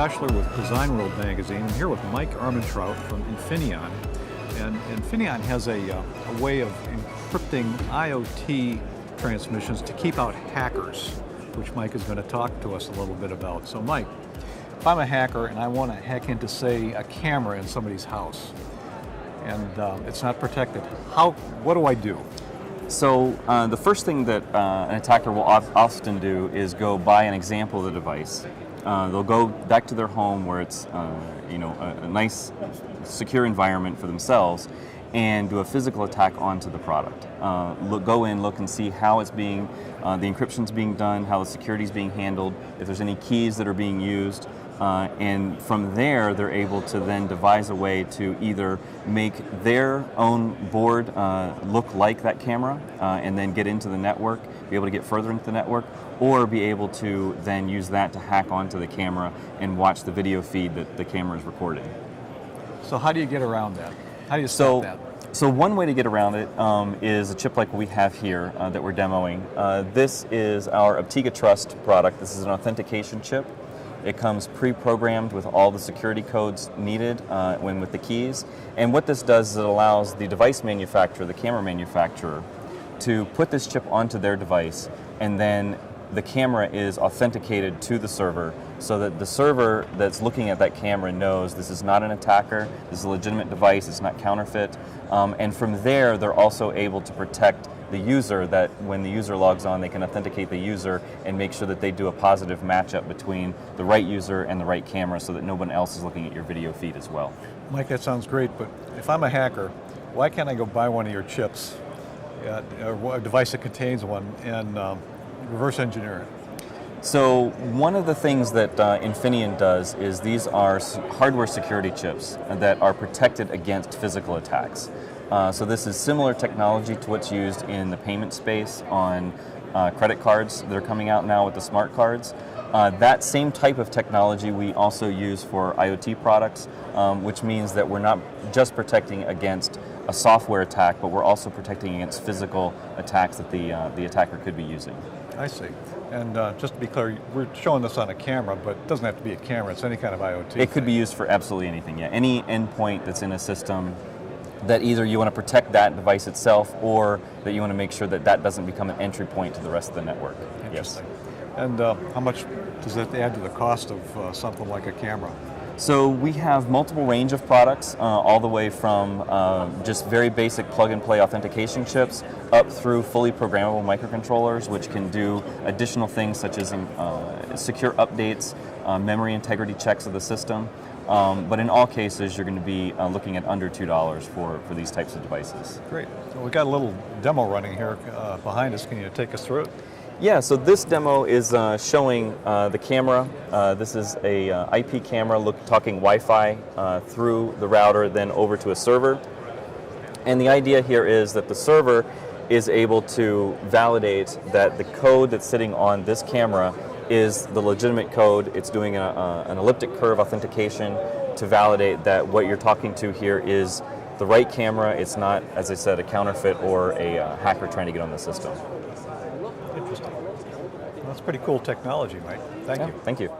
Teschler with Design World Magazine. I'm here with Mike Armentrout from Infineon. And Infineon has a way of encrypting IoT transmissions to keep out hackers, which Mike is going to talk to us a little bit about. So Mike, if I'm a hacker and I want to hack into, say, a camera in somebody's house, and it's not protected, what do I do? So the first thing that an attacker will often do is go buy an example of the device. They'll go back to their home where it's a nice, secure environment for themselves, and do a physical attack onto the product. Go in, look and see how it's being, the encryption's being done, how the security's being handled, if there's any keys that are being used. And from there, they're able to then devise a way to either make their own board look like that camera and then get into the network, be able to get further into the network, or be able to then use that to hack onto the camera and watch the video feed that the camera is recording. So how do you get around that? How do you stop that? So one way to get around it is a chip like we have here that we're demoing. This is our Apptiga Trust product. This is an authentication chip. It comes pre-programmed with all the security codes needed with the keys. And what this does is it allows the device manufacturer, the camera manufacturer, to put this chip onto their device, and then the camera is authenticated to the server so that the server that's looking at that camera knows this is not an attacker, this is a legitimate device, it's not counterfeit. And from there, they're also able to protect the user, that when the user logs on, they can authenticate the user and make sure that they do a positive matchup between the right user and the right camera so that no one else is looking at your video feed as well. Mike, that sounds great, but if I'm a hacker, why can't I go buy one of your chips, or a device that contains one, and reverse engineer it? So one of the things that Infineon does is these are hardware security chips that are protected against physical attacks. So this is similar technology to what's used in the payment space on credit cards that are coming out now with the smart cards. That same type of technology we also use for IoT products, which means that we're not just protecting against a software attack, but we're also protecting against physical attacks that the attacker could be using. I see. And just to be clear, we're showing this on a camera, but it doesn't have to be a camera, it's any kind of IoT. It could be used for absolutely anything, yeah. Any endpoint that's in a system that either you want to protect that device itself, or that you want to make sure that that doesn't become an entry point to the rest of the network. Interesting. Yes. And how much does that add to the cost of something like a camera? So we have multiple range of products, all the way from just very basic plug-and-play authentication chips up through fully programmable microcontrollers, which can do additional things such as secure updates, memory integrity checks of the system. But in all cases, you're going to be looking at under $2 for these types of devices. Great. So we've got a little demo running here behind us. Can you take us through it? Yeah, so this demo is showing the camera. This is a IP camera talking Wi-Fi through the router, then over to a server. And the idea here is that the server is able to validate that the code that's sitting on this camera is the legitimate code. It's doing an elliptic curve authentication to validate that what you're talking to here is the right camera. It's not, as I said, a counterfeit or a hacker trying to get on the system. Interesting. Well, that's pretty cool technology, Mike. Thank you. Thank you.